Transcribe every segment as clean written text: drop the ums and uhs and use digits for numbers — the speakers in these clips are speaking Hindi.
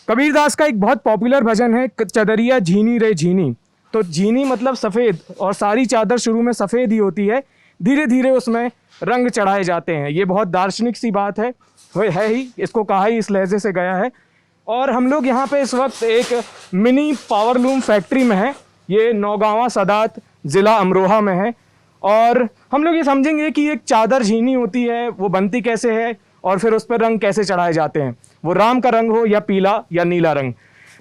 कबीरदास का एक बहुत पॉपुलर भजन है, चदरिया झीनी रे झीनी। तो झीनी मतलब सफ़ेद, और सारी चादर शुरू में सफ़ेद ही होती है, धीरे धीरे उसमें रंग चढ़ाए जाते हैं। ये बहुत दार्शनिक सी बात है ही, इसको कहा ही इस लहजे से गया है। और हम लोग यहाँ पे इस वक्त एक मिनी पावरलूम फैक्ट्री में हैं। ये नौगांवा सदात ज़िला अमरोहा में है। और हम लोग ये समझेंगे कि एक चादर झीनी होती है, वो बनती कैसे है और फिर उस पर रंग कैसे चढ़ाए जाते हैं, वो राम का रंग हो या पीला या नीला रंग।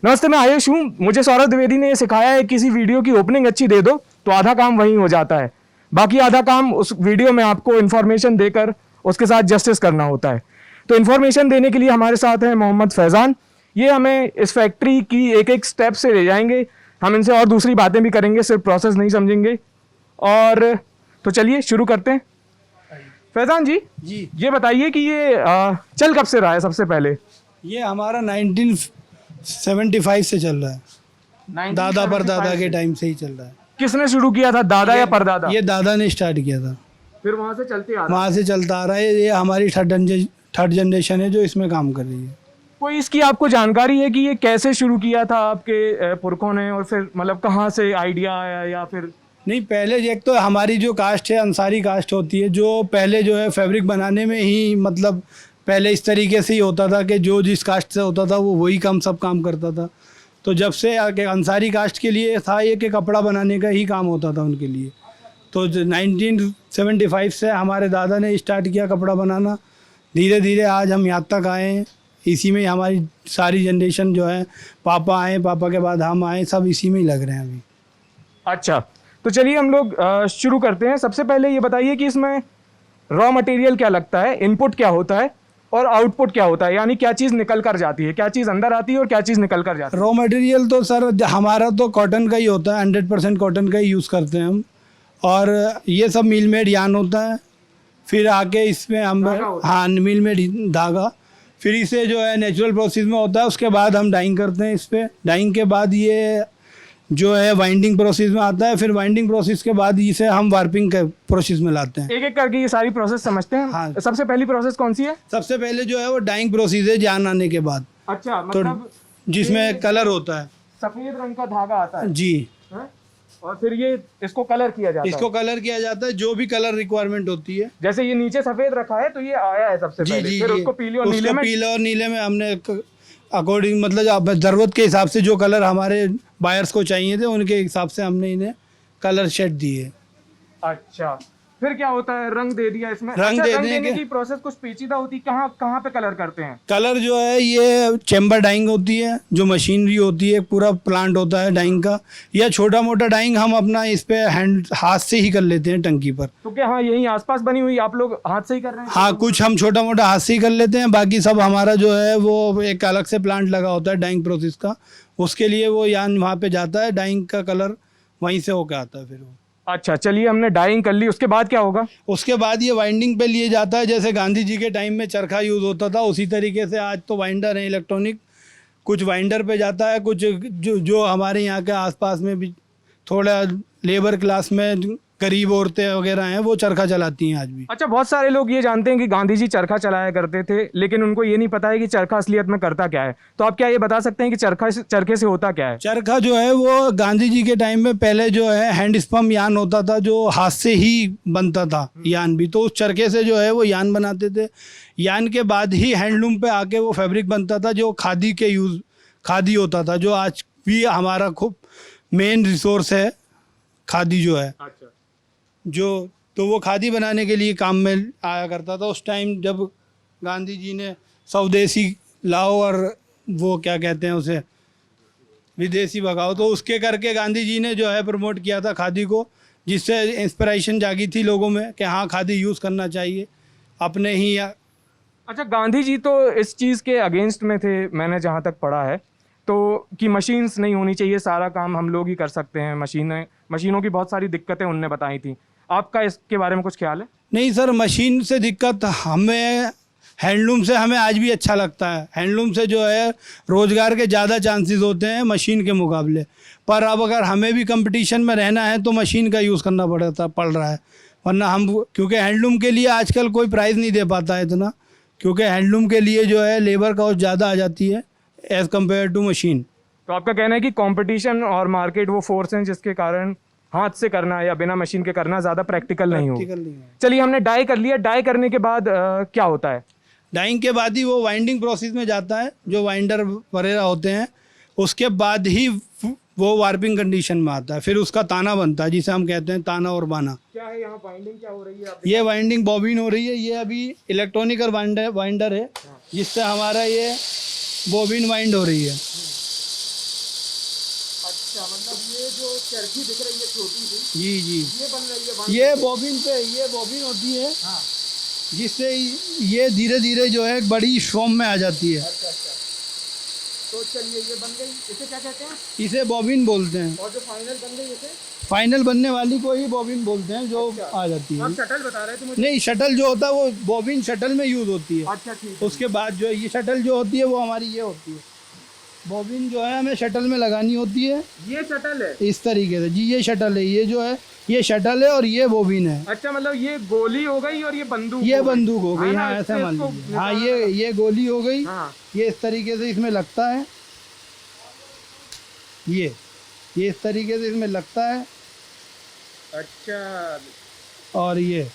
नमस्ते, मैं आयुष हूँ। मुझे सौरभ द्विवेदी ने ये सिखाया है, किसी वीडियो की ओपनिंग अच्छी दे दो तो आधा काम वहीं हो जाता है, बाकी आधा काम उस वीडियो में आपको इन्फॉर्मेशन देकर उसके साथ जस्टिस करना होता है। तो इन्फॉर्मेशन देने के लिए हमारे साथ हैं मोहम्मद फैज़ान। ये हमें इस फैक्ट्री की एक एक स्टेप से ले जाएंगे। हम इनसे और दूसरी बातें भी करेंगे, सिर्फ प्रोसेस नहीं समझेंगे। और तो चलिए शुरू करते हैं। फैज़ान जी, ये बताइए कि ये चल कब से रहा है? सबसे पहले ये हमारा 1975 से चल रहा है, दादा परदादा के टाइम से ही चल रहा है। किसने शुरू किया था, दादा या परदादा? ये दादा ने स्टार्ट किया था, फिर वहाँ से चलते आ रहा वहाँ से चलता आ रहा है। ये हमारी थर्ड जनरेशन है जो इसमें काम कर रही है। कोई इसकी आपको जानकारी है कि ये कैसे शुरू किया था आपके पुरखों ने, और फिर मतलब कहाँ से आइडिया आया? या फिर नहीं, पहले एक तो हमारी जो कास्ट है अंसारी कास्ट होती है, जो पहले जो है फैब्रिक बनाने में ही मतलब पहले इस तरीके से ही होता था कि जो जिस कास्ट से होता था वो वही सब काम करता था। तो जब से अंसारी कास्ट के लिए था ये कि कपड़ा बनाने का ही काम होता था उनके लिए। तो 1975 से हमारे दादा ने स्टार्ट किया कपड़ा बनाना, धीरे धीरे आज हम यहाँ तक आए हैं। इसी में हमारी सारी जनरेशन जो है, पापा आए, पापा के बाद हम आए, सब इसी में ही लग रहे हैं अभी। अच्छा, तो चलिए हम लोग शुरू करते हैं। सबसे पहले ये बताइए कि इसमें रॉ मटेरियल क्या लगता है, इनपुट क्या होता है और आउटपुट क्या होता है, यानी क्या चीज़ निकल कर जाती है, क्या चीज़ अंदर आती है और क्या चीज़ निकल कर जाती है? रॉ मटेरियल तो सर हमारा तो कॉटन का ही होता है, 100% कॉटन का ही यूज़ करते हैं हम। और ये सब मिल मेड यान होता है, फिर आके इसमें हम मिल मेड धागा, फिर इसे जो है नेचुरल प्रोसेस में होता है। उसके बाद हम डाइंग करते हैं इस पर। डाइंग के बाद ये जो है वाइंडिंग प्रोसेस में आता है, फिर वाइंडिंग प्रोसेस के बाद इसे हम वार्पिंग के प्रोसेस में लाते हैं। एक एक करके ये सारी प्रोसेस समझते हैं। हाँ। सबसे पहली प्रोसेस कौन सी है? सबसे पहले जो है वो डाइंग प्रोसेस है, जान आने के बाद। अच्छा, तो मतलब जिसमें कलर होता है, सफेद रंग का धागा आता है जी, है? और फिर ये इसको कलर किया जाता है। इसको कलर किया जाता है, जो भी कलर रिक्वायरमेंट होती है। जैसे ये नीचे सफेद रखा है तो ये आया है सबसे पहले, फिर उसको पीले और नीले में, पीले और नीले में हमने अकॉर्डिंग मतलब ज़रूरत के हिसाब से जो कलर हमारे बायर्स को चाहिए थे उनके हिसाब से हमने इन्हें कलर शेड दिए। अच्छा, फिर क्या होता है? रंग दे दिया इसमें। रंग अच्छा, देने की प्रोसेस कुछ पेचीदा होती है? कहाँ पे कलर करते हैं? कलर जो है ये चेम्बर डाइंग होती है, जो मशीनरी होती है, पूरा प्लांट होता है डाइंग का, या छोटा मोटा डाइंग हम अपना इस पे हाथ से ही कर लेते हैं टंकी पर। तो क्या हाँ यही आसपास बनी हुई आप लोग हाथ से ही कर रहे हैं? हाँ, कुछ हम छोटा मोटा हाथ से ही कर लेते हैं, बाकी सब हमारा जो है वो एक अलग से प्लांट लगा होता है डाइंग प्रोसेस का। उसके लिए वो यान वहाँ पे जाता है, डाइंग का कलर वहीं से होकर आता है फिर वो। अच्छा, चलिए हमने डाइंग कर ली, उसके बाद क्या होगा? उसके बाद ये वाइंडिंग पे लिए जाता है। जैसे गांधी जी के टाइम में चरखा यूज़ होता था, उसी तरीके से आज तो वाइंडर है इलेक्ट्रॉनिक, कुछ वाइंडर पे जाता है, कुछ जो हमारे यहाँ के आसपास में भी थोड़ा लेबर क्लास में गरीब औरतें वगैरह हैं वो चरखा चलाती हैं आज भी। अच्छा, बहुत सारे लोग ये जानते हैं कि गांधी जी चरखा चलाया करते थे, लेकिन उनको ये नहीं पता है कि चरखा असलियत में करता क्या है। तो आप क्या ये बता सकते हैं कि चरखे से होता क्या है? चरखा जो है वो गांधी जी के टाइम में पहले जो है हैंड स्पम यान होता था, जो हाथ से ही बनता था यान भी, तो उस चरखे से जो है वो यान बनाते थे। यान के बाद ही हैंडलूम पे आके वो फैब्रिक बनता था, जो खादी होता था, जो आज भी हमारा खूब मेन रिसोर्स है खादी जो है। अच्छा, जो तो वो खादी बनाने के लिए काम में आया करता था उस टाइम, जब गांधी जी ने स्वदेशी लाओ और वो क्या कहते हैं उसे, विदेशी भगाओ, तो उसके करके गांधी जी ने जो है प्रमोट किया था खादी को, जिससे इंस्पिरेशन जागी थी लोगों में कि हाँ खादी यूज़ करना चाहिए अपने ही। अच्छा, गांधी जी तो इस चीज़ के अगेंस्ट में थे, मैंने जहाँ तक पढ़ा है, तो कि मशीन्स नहीं होनी चाहिए, सारा काम हम लोग ही कर सकते हैं। मशीनों की बहुत सारी दिक्कतें उनने बताई थी। आपका इसके बारे में कुछ ख्याल है? नहीं सर, मशीन से दिक्कत हमें हैंडलूम से हमें आज भी अच्छा लगता है। हैंडलूम से जो है रोज़गार के ज़्यादा चांसेस होते हैं मशीन के मुकाबले, पर अब अगर हमें भी कंपटीशन में रहना है तो मशीन का यूज़ करना पड़ रहा है। वरना हम, क्योंकि हैंडलूम के लिए आजकल कोई प्राइस नहीं दे पाता है इतना, क्योंकि हैंडलूम के लिए जो है लेबर कॉस्ट ज़्यादा आ जाती है एज़ कम्पेयर टू मशीन। तो आपका कहना है कि कंपटीशन और मार्केट वो फोर्स हैं जिसके कारण हाथ से करना या बिना मशीन के करना ज़्यादा प्रैक्टिकल नहीं हो। प्रैक्टिकल नहीं है। चलिए हमने डाई कर लिया, डाई करने के बाद क्या होता है? डाइंग के बाद ही वो वाइंडिंग प्रोसेस में जाता है, जो वाइंडर वगैरह होते हैं, उसके बाद ही वो वार्पिंग कंडीशन में आता है, फिर उसका ताना बनता है जिसे हम कहते हैं ताना और बाना। क्या है यहाँ वाइंडिंग क्या हो रही है? ये वाइंडिंग बॉबिन हो रही है, ये अभी इलेक्ट्रॉनिक और वाइंडर है जिससे हमारा ये बॉबिन वाइंड हो रही है। अच्छा, मतलब ये जो चरखी दिख रही है छोटी सी, जी जी, ये बन रही है ये बॉबिन पे, ये बॉबिन होती है हाँ। जिससे ये धीरे धीरे जो है एक बड़ी फॉर्म में आ जाती है। अच्छा अच्छा, तो चलिए ये बन गई, इसे क्या कहते हैं? इसे बॉबिन बोलते हैं। और जो फाइनल बन गई इसे फाइनल बनने वाली को ही बॉबिन बोलते हैं, जो अच्छा। आ जाती है। आप शटल बता रहे थे मुझे? नहीं, शटल जो होता है वो बॉबिन शटल में यूज़ होती है। अच्छा ठीक है। उसके बाद जो है ये शटल जो होती है वो हमारी ये होती है, बॉबिन जो है हमें शटल में लगानी होती है ये शटल है? इस तरीके से। जी, ये शटल है, ये जो है ये शटल है और ये बॉबिन है। अच्छा, मतलब ये गोली हो गई और ये बंदूक ये हो गई। बंदूक हो गई, है ना, हाँ इससे ऐसा मान इसको लीजिए। हाँ, निकालना ये गोली हो गई। हाँ। ये इस तरीके से इसमें लगता है, ये इस तरीके से इसमें लगता है। अच्छा, और ये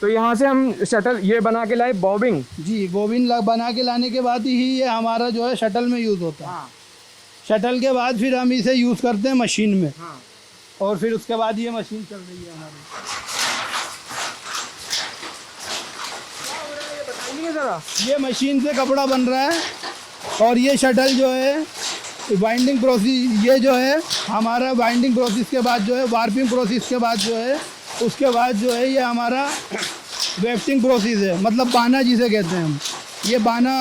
तो यहाँ से हम शटल ये बना के लाए बॉबिंग। जी, बॉबिन बना के लाने के बाद ही ये हमारा जो है शटल में यूज़ होता है। हाँ शटल के बाद फिर हम इसे यूज़ करते हैं मशीन में, हाँ। और फिर उसके बाद ये मशीन चल रही है हमारी। बताइए जरा। ये मशीन से कपड़ा बन रहा है, और ये शटल जो है वाइंडिंग प्रोसेस, ये जो है हमारा वाइंडिंग प्रोसेस के बाद जो है वार्पिंग प्रोसेस के बाद जो है उसके बाद जो है ये हमारा वेफ्टिंग प्रोसेस है, मतलब बाना जिसे कहते हैं हम। ये बाना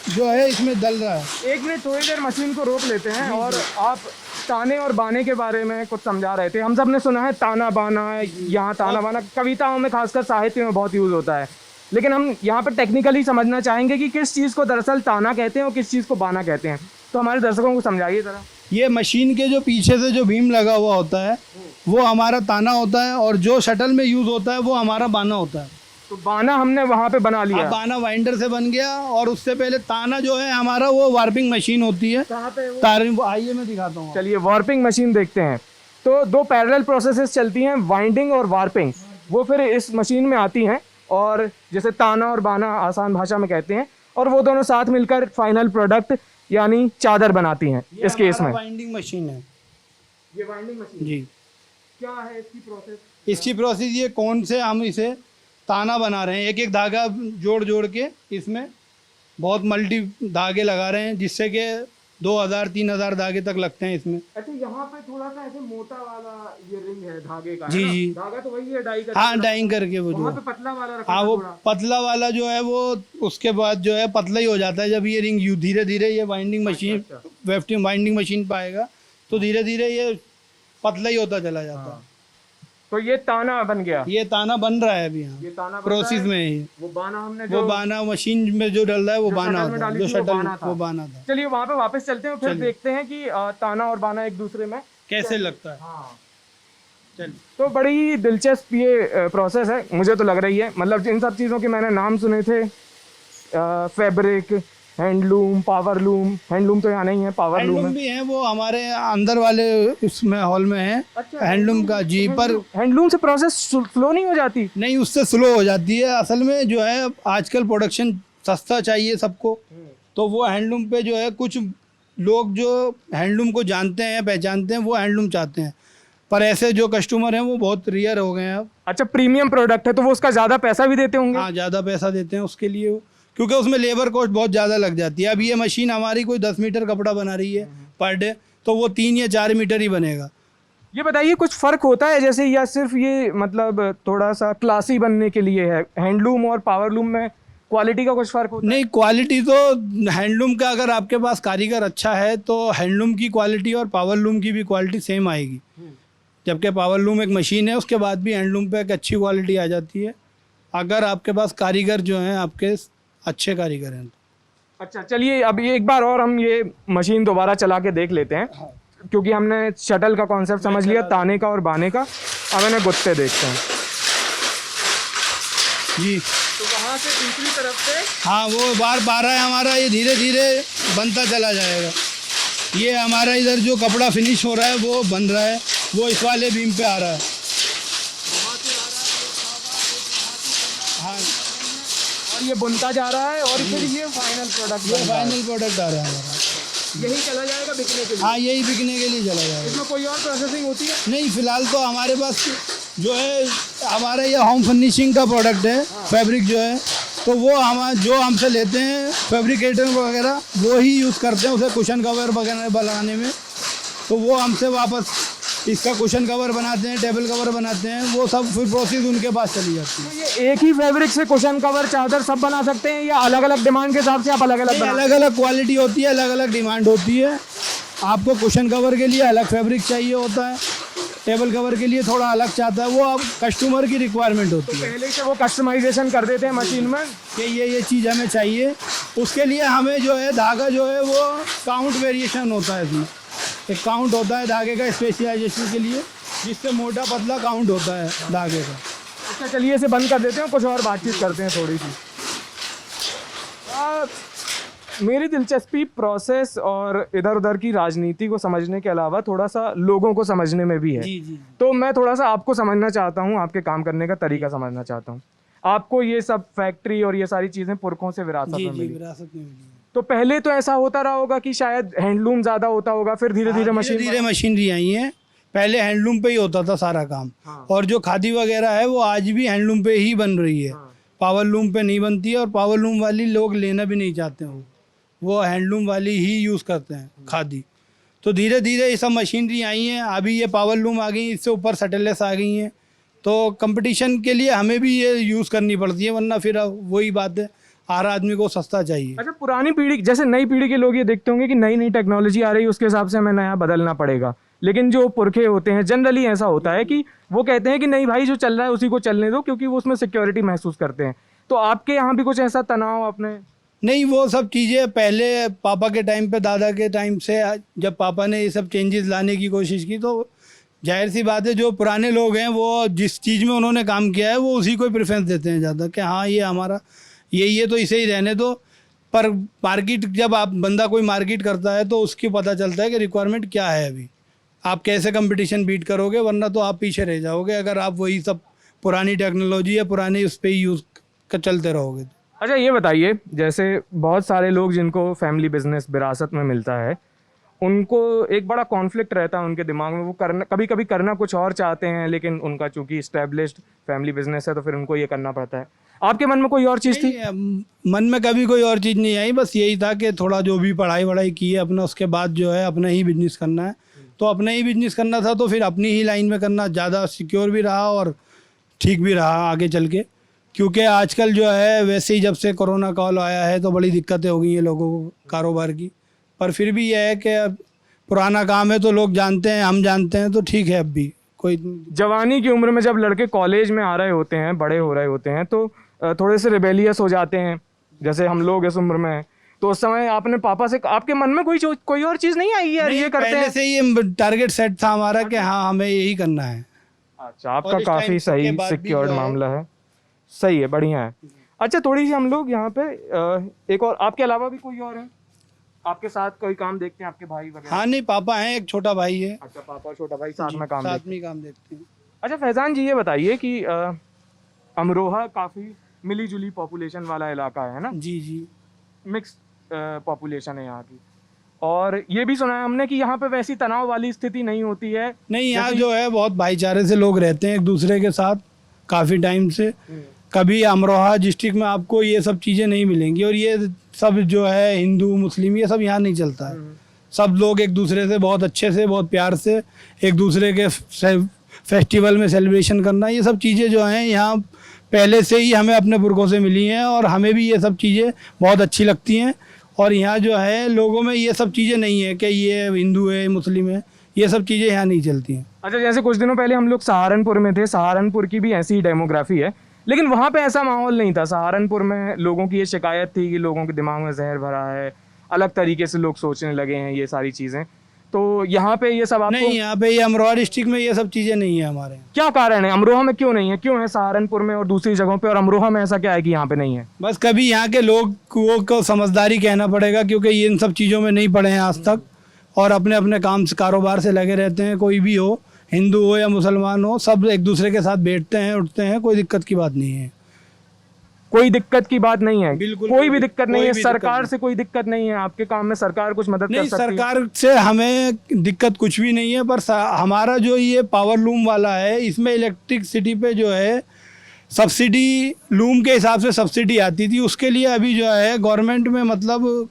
जो है इसमें डल रहा है। एक मिनट थोड़ी देर मशीन को रोक लेते हैं और आप ताने और बाने के बारे में कुछ समझा रहे थे। हम सब ने सुना है ताना बाना, यहाँ ताना बाना कविताओं में खासकर साहित्य में बहुत यूज़ होता है, लेकिन हम यहाँ पर टेक्निकली समझना चाहेंगे कि किस चीज़ को दरअसल ताना कहते हैं और किस चीज़ को बाना कहते हैं। तो हमारे दर्शकों को समझाइए ज़रा। ये मशीन के जो पीछे से जो बीम लगा हुआ होता है वो हमारा ताना होता है, और जो शटल में यूज़ होता है वो हमारा बाना होता है। तो बाना हमने वहाँ पे बना लिया। अब बाना वाइंडर से बन गया, और उससे पहले ताना जो है हमारा वो वार्पिंग मशीन होती है। कहाँ पे वो? आइए मैं दिखाता हूँ। चलिए वार्पिंग मशीन देखते हैं। तो दो पैरेलल प्रोसेसेस चलती हैं, वाइंडिंग और वार्पिंग। वो फिर इस मशीन में आती हैं, और जैसे ताना और बाना आसान भाषा में कहते हैं, और वो दोनों साथ मिलकर फाइनल प्रोडक्ट यानी चादर बनाती हैं। इस केस में वाइंडिंग मशीन है। ये वाइंडिंग मशीन जी, क्या है इसकी प्रोसेस? इसकी प्रोसेस ये कौन से हम इसे ताना बना रहे हैं, एक एक धागा जोड़ जोड़ के इसमें बहुत मल्टी धागे लगा रहे हैं, जिससे कि 2000-3000 धागे तक लगते हैं इसमें। अच्छा, यहाँ पे थोड़ा सा ऐसे मोटा वाला ये रिंग है धागे का, जी है ना? जी, धागा तो वही है डाई का। हाँ, डाइंग करके वो वहाँ जो, पे पतला वाला रखा हाँ, था वो थोड़ा। पतला वाला जो है वो उसके बाद जो है पतला ही हो जाता है। जब ये रिंग यू धीरे धीरे ये वाइंडिंग मशीन वेफ्टिंग वाइंडिंग मशीन पाएगा तो धीरे धीरे ये पतला ही होता चला जाता है। तो ये ताना बन गया। ये ताना बन रहा है अभी यहाँ ये ताना बन प्रोसेस रहा है। में ही। वो बाना हमने वो बाना मशीन में जो डल रहा है वो जो बाना शटल में होता है, डाली जो थी, वो शटल बाना था। वो बाना था। चलिए वहाँ पे वापस चलते हैं, फिर चलिए। देखते हैं कि ताना और बाना एक दूसरे में कैसे लगता है। हाँ। चलिए। तो बड़ी दिलचस्प ये प्रोसेस है, मुझे तो लग रही है। मतलब जिन सब चीज़ों के मैंने नाम सुने थे, fabric, handloom, power loom. Handloom तो यहाँ नहीं है, पावर लूम हैंडलूम है। भी है, वो हमारे अंदर वाले इसमें हॉल में है। अच्छा, हैंडलूम का जी, पर हैंडलूम से प्रोसेस स्लो नहीं हो जाती? नहीं, उससे स्लो हो जाती है। असल में जो है आजकल प्रोडक्शन सस्ता चाहिए सबको, तो वो हैंडलूम पे जो है कुछ लोग जो हैंडलूम को जानते हैं पहचानते हैं वो हैंडलूम चाहते हैं, पर ऐसे जो कस्टमर हैं वो बहुत रेयर हो गए हैं अब। अच्छा, प्रीमियम प्रोडक्ट है तो वो उसका ज़्यादा पैसा भी देते होंगे। हाँ, ज़्यादा पैसा देते हैं उसके लिए, क्योंकि उसमें लेबर कॉस्ट बहुत ज़्यादा लग जाती है। अब ये मशीन हमारी कोई 10 मीटर कपड़ा बना रही है पर डे, तो वो 3 या 4 मीटर ही बनेगा। ये बताइए कुछ फ़र्क होता है जैसे, या सिर्फ ये मतलब थोड़ा सा क्लासी बनने के लिए है? हैंडलूम और पावर लूम में क्वालिटी का कुछ फ़र्क होता है? नहीं, क्वालिटी तो हैंडलूम का अगर आपके पास कारीगर अच्छा है तो हैंडलूम की क्वालिटी और पावर लूम की भी क्वालिटी सेम आएगी। जबकि पावर लूम एक मशीन है, उसके बाद भी हैंडलूम पे एक अच्छी क्वालिटी आ जाती है अगर आपके पास कारीगर जो हैं आपके अच्छे कारीगर हैं। अच्छा, चलिए अब ये एक बार और हम ये मशीन दोबारा चला के देख लेते हैं, क्योंकि हमने शटल का कॉन्सेप्ट समझ लिया, ताने का और बाने का। अब इन्हें गुत्ते देखते हैं। जी तो वहाँ से दूसरी तरफ से हाँ, वो बार रहा है हमारा, ये धीरे धीरे बनता चला जाएगा। ये हमारा इधर जो कपड़ा फिनिश हो रहा है वो बन रहा है, वो इस वाले बीम पे आ रहा है। हाँ, और ये बुनता जा रहा है और फिर ये फाइनल प्रोडक्ट ये फाइनल प्रोडक्ट आ रहा है हमारा। यही चला जाएगा बिकने के लिए। हाँ, यही बिकने के लिए चला जाएगा। इसमें कोई और प्रोसेसिंग होती है? नहीं, फिलहाल तो हमारे पास जो है हमारा ये होम फर्निशिंग का प्रोडक्ट है। फैब्रिक जो है तो वो हम जो हमसे लेते हैं फैब्रिकेटर वगैरह वो ही यूज़ करते हैं उसे कुशन कवर वगैरह बनाने में। तो वो हमसे वापस इसका कुशन कवर बनाते हैं, टेबल कवर बनाते हैं, वो सब फिर प्रोसेस उनके पास चली जाती है। तो ये एक ही फैब्रिक से कुशन कवर चादर सब बना सकते हैं या अलग अलग डिमांड के हिसाब से आप अलग अलग अलग अलग क्वालिटी होती है, अलग अलग डिमांड होती है। आपको कुशन कवर के लिए अलग फैब्रिक चाहिए होता है, टेबल कवर के लिए थोड़ा अलग चाहता है, वो अब कस्टमर की रिक्वायरमेंट होती है। पहले से वो कस्टमाइजेशन कर देते हैं मशीन में कि ये चीज़ हमें चाहिए, उसके लिए हमें जो है धागा जो है वो काउंट वेरिएशन होता है। इसमें एक काउंट होता है धागे का स्पेशलाइजेशन के लिए, जिससे मोटा पतला काउंट होता है धागे का। अच्छा, चलिए इसे बंद कर देते हैं, कुछ और बातचीत करते हैं थोड़ी सी। मेरी दिलचस्पी प्रोसेस और इधर उधर की राजनीति को समझने के अलावा थोड़ा सा लोगों को समझने में भी है। जी जी। तो मैं थोड़ा सा आपको समझना चाहता हूँ, आपके काम करने का तरीका समझना चाहता हूँ। आपको ये सब फैक्ट्री और ये सारी चीज़ें पुरखों से विरासत में मिली। विरासत में मिली। तो पहले तो ऐसा होता रहा होगा कि शायद हैंडलूम ज़्यादा होता होगा, फिर धीरे धीरे मशीनरी आई है। पहले हैंडलूम पे ही होता था सारा काम। हाँ। और जो खादी वगैरह है वो आज भी हैंडलूम पे ही बन रही है। हाँ। पावर लूम पे नहीं बनती है, और पावर लूम वाली लोग लेना भी नहीं चाहते हैं, वो हैंडलूम वाली ही यूज़ करते हैं खादी। तो धीरे धीरे ये सब मशीनरी आई हैं, अभी ये पावर लूम आ गई, इससे ऊपर सटलेस आ गई हैं। तो कंपटीशन के लिए हमें भी ये यूज़ करनी पड़ती है, वरना फिर वही बात है, हर आदमी को सस्ता चाहिए। अच्छा, पुरानी पीढ़ी जैसे नई पीढ़ी के लोग ये देखते होंगे कि नई नई टेक्नोलॉजी आ रही है, उसके हिसाब से हमें नया बदलना पड़ेगा। लेकिन जो पुरखे होते हैं जनरली ऐसा होता है कि वो कहते हैं कि नहीं भाई, जो चल रहा है उसी को चलने दो, क्योंकि वो उसमें सिक्योरिटी महसूस करते हैं। तो आपके यहाँ भी कुछ ऐसा तनाव अपने? नहीं, वो सब चीज़ें पहले पापा के टाइम पे, दादा के टाइम से, जब पापा ने ये सब चेंजेस लाने की कोशिश की, तो जाहिर सी बात है जो पुराने लोग हैं वो जिस चीज़ में उन्होंने काम किया है वो उसी को प्रेफरेंस देते हैं ज़्यादा, कि हाँ ये हमारा यही है तो इसे ही रहने दो। पर मार्केट, जब आप बंदा कोई मार्केट करता है तो उसकी पता चलता है कि रिक्वायरमेंट क्या है। अभी आप कैसे कंपटीशन बीट करोगे, वरना तो आप पीछे रह जाओगे अगर आप वही सब पुरानी टेक्नोलॉजी या पुरानी उस पर यूज़ कर चलते रहोगे। अच्छा, ये बताइए, जैसे बहुत सारे लोग जिनको फैमिली बिजनेस विरासत में मिलता है, उनको एक बड़ा कॉन्फ्लिक्ट रहता है उनके दिमाग में। वो करना, कभी कभी करना कुछ और चाहते हैं, लेकिन उनका चूंकि इस्टेब्लिश्ड फैमिली बिजनेस है तो फिर उनको ये करना पड़ता है। आपके मन में कोई और चीज़ थी? मन में कभी कोई और चीज़ नहीं आई, बस यही था कि थोड़ा जो भी पढ़ाई वढ़ाई की है अपना, उसके बाद जो है अपना ही बिजनेस करना है। तो अपना ही बिजनेस करना था, तो फिर अपनी ही लाइन में करना ज़्यादा सिक्योर भी रहा और ठीक भी रहा आगे चल के। क्योंकि आजकल जो है वैसे ही जब से कोरोना कॉल आया है तो बड़ी दिक्कतें हो गई हैं लोगों को कारोबार की। पर फिर भी यह है कि पुराना काम है तो लोग जानते हैं, हम जानते हैं, तो ठीक है। अब भी कोई जवानी की उम्र में जब लड़के कॉलेज में आ रहे होते हैं, बड़े हो रहे होते हैं, तो थोड़े से रिबेलियस हो जाते हैं, जैसे हम लोग इस उम्र में। तो उस समय आपने पापा से, आपके मन में कोई और चीज़ नहीं आई यार ये करते हैं? पहले से ये टारगेट सेट था हमारा कि हाँ हमें यही करना है। अच्छा, आपका काफ़ी सही सिक्योर्ड मामला है। सही है, बढ़िया है। अच्छा, थोड़ी सी हम लोग यहाँ पे एक और, आपके अलावा भी कोई और है आपके साथ कोई काम देखते हैं, आपके भाई वगैरह? हाँ, नहीं, पापा हैं, एक छोटा भाई है। अच्छा, पापा और छोटा भाई साथ में काम देखते हैं। अच्छा फैजान जी, ये बताइए कि अमरोहा काफ़ी मिली जुली पॉपुलेशन वाला इलाका है ना? जी जी, मिक्स पॉपुलेशन है यहाँ की। और ये भी सुना है हमने कि यहाँ पे वैसी तनाव वाली स्थिति नहीं होती है। नहीं, यहाँ जो है बहुत भाईचारे से लोग रहते हैं एक दूसरे के साथ काफ़ी टाइम से। कभी अमरोहा डिस्ट्रिक्ट में आपको ये सब चीज़ें नहीं मिलेंगी, और ये सब जो है हिंदू मुस्लिम ये सब यहाँ नहीं चलता है। सब लोग एक दूसरे से बहुत अच्छे से, बहुत प्यार से एक दूसरे के फेस्टिवल में सेलिब्रेशन करना, ये सब चीज़ें जो हैं यहाँ पहले से ही हमें अपने पुरखों से मिली हैं, और हमें भी ये सब चीज़ें बहुत अच्छी लगती हैं। और यहाँ जो है लोगों में ये सब चीज़ें नहीं है कि ये हिंदू है मुस्लिम है, ये सब चीज़ें यहाँ नहीं चलती हैं। अच्छा, जैसे कुछ दिनों पहले हम लोग सहारनपुर में थे, सहारनपुर की भी ऐसी ही डेमोग्राफी है, लेकिन वहाँ पे ऐसा माहौल नहीं था। सहारनपुर में लोगों की ये शिकायत थी कि लोगों के दिमाग में जहर भरा है, अलग तरीके से लोग सोचने लगे हैं, ये सारी चीज़ें। तो यहाँ पे ये सब आपको नहीं, यहाँ पे ये अमरोहा डिस्ट्रिक्ट में ये सब चीज़ें नहीं है हमारे यहाँ। क्या कारण है? अमरोहा में क्यों नहीं है? क्यों है सहारनपुर में और दूसरी जगहों पे, और अमरोहा में ऐसा क्या है कि यहाँ पे नहीं है? बस कभी यहाँ के लोगों को समझदारी कहना पड़ेगा, क्योंकि ये इन सब चीज़ों में नहीं पड़े हैं आज तक, और अपने अपने काम से कारोबार से लगे रहते हैं। कोई भी हो, हिंदू हो या मुसलमान हो, सब एक दूसरे के साथ बैठते हैं, उठते हैं, कोई दिक्कत की बात नहीं है। कोई दिक्कत की बात नहीं है? बिल्कुल कोई भी दिक्कत नहीं है? कोई भी दिक्कत सरकार नहीं। से कोई दिक्कत नहीं है? आपके काम में सरकार कुछ मदद कर नहीं, सकती है? सरकार से हमें दिक्कत कुछ भी नहीं है, पर हमारा जो ये पावर लूम वाला है, इसमें इलेक्ट्रिसिटी पे जो है सब्सिडी, लूम के हिसाब से सब्सिडी आती थी, उसके लिए अभी जो है गवर्नमेंट में मतलब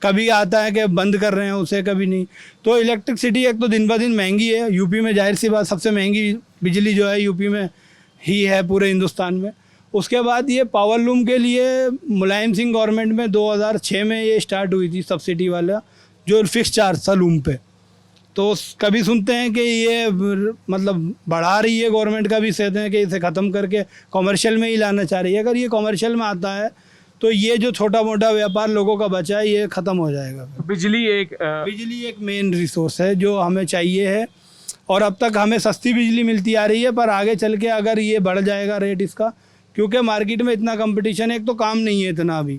कभी आता है कि बंद कर रहे हैं उसे, कभी नहीं। तो इलेक्ट्रिसिटी एक तो दिन ब दिन महंगी है। यूपी में जाहिर सी बात सबसे महंगी बिजली जो है यूपी में ही है पूरे हिंदुस्तान में। उसके बाद ये पावर लूम के लिए मुलायम सिंह गवर्नमेंट में 2006 में ये स्टार्ट हुई थी सब्सिडी वाला, जो फिक्स चार्ज था लूम पे। तो कभी सुनते हैं कि ये मतलब बढ़ा रही है गवर्नमेंट, का भी कहते हैं कि इसे ख़त्म करके कॉमर्शियल में ही लाना चाह रही है। अगर ये कॉमर्शियल में आता है तो ये जो छोटा मोटा व्यापार लोगों का बचा है ये ख़त्म हो जाएगा। बिजली एक मेन रिसोर्स है जो हमें चाहिए है, और अब तक हमें सस्ती बिजली मिलती आ रही है, पर आगे चल के अगर ये बढ़ जाएगा रेट इसका, क्योंकि मार्केट में इतना कंपटीशन है, एक तो काम नहीं है इतना अभी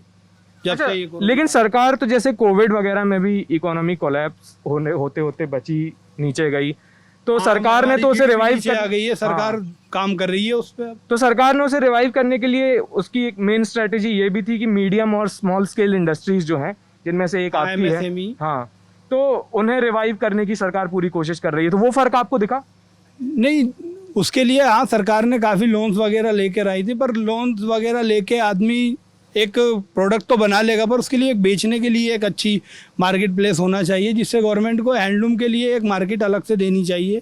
जब अच्छा, से ये लेकिन सरकार तो जैसे कोविड वगैरह में भी इकोनॉमी कोलैप्स होते होते बची, नीचे गई, तो सरकार ने तो उसे रिवाइव आ गई है, सरकार काम कर रही है उस पर। तो सरकार ने उसे रिवाइव करने के लिए उसकी एक मेन स्ट्रेटेजी ये भी थी कि मीडियम और स्मॉल स्केल इंडस्ट्रीज जो हैं, जिनमें से एक आपकी है, MSME, हाँ, तो उन्हें रिवाइव करने की सरकार पूरी कोशिश कर रही है। तो वो फर्क आपको दिखा? नहीं, उसके लिए हाँ सरकार ने काफ़ी लोन्स वगैरह लेकर आई थी, पर लोन्स वगैरह लेके आदमी एक प्रोडक्ट तो बना लेगा, पर उसके लिए एक बेचने के लिए एक अच्छी मार्केट प्लेस होना चाहिए, जिससे गवर्नमेंट को हैंडलूम के लिए एक मार्केट अलग से देनी चाहिए।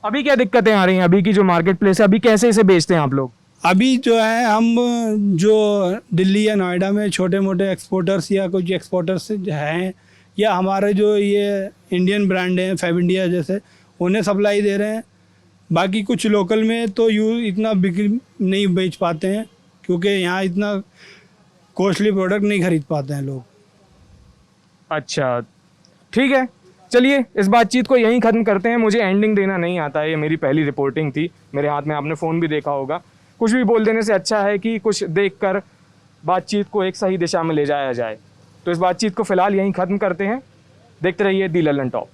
अभी क्या दिक्कतें आ रही हैं? अभी की जो मार्केट प्लेस है, अभी कैसे इसे बेचते हैं आप लोग? अभी जो है हम जो दिल्ली या नोएडा में छोटे मोटे एक्सपोर्टर्स या कुछ एक्सपोर्टर्स हैं, या हमारे जो ये इंडियन ब्रांड हैं फैब इंडिया जैसे, उन्हें सप्लाई दे रहे हैं। बाकी कुछ लोकल में तो इतना बिक्री नहीं बेच पाते हैं, क्योंकि यहाँ इतना कॉस्टली प्रोडक्ट नहीं खरीद पाते हैं लोग। अच्छा, ठीक है, चलिए इस बातचीत को यहीं ख़त्म करते हैं। मुझे एंडिंग देना नहीं आता है, ये मेरी पहली रिपोर्टिंग थी। मेरे हाथ में आपने फ़ोन भी देखा होगा। कुछ भी बोल देने से अच्छा है कि कुछ देखकर बातचीत को एक सही दिशा में ले जाया जाए। तो इस बातचीत को फ़िलहाल यहीं ख़त्म करते हैं। देखते रहिए दी लल्लन टॉप।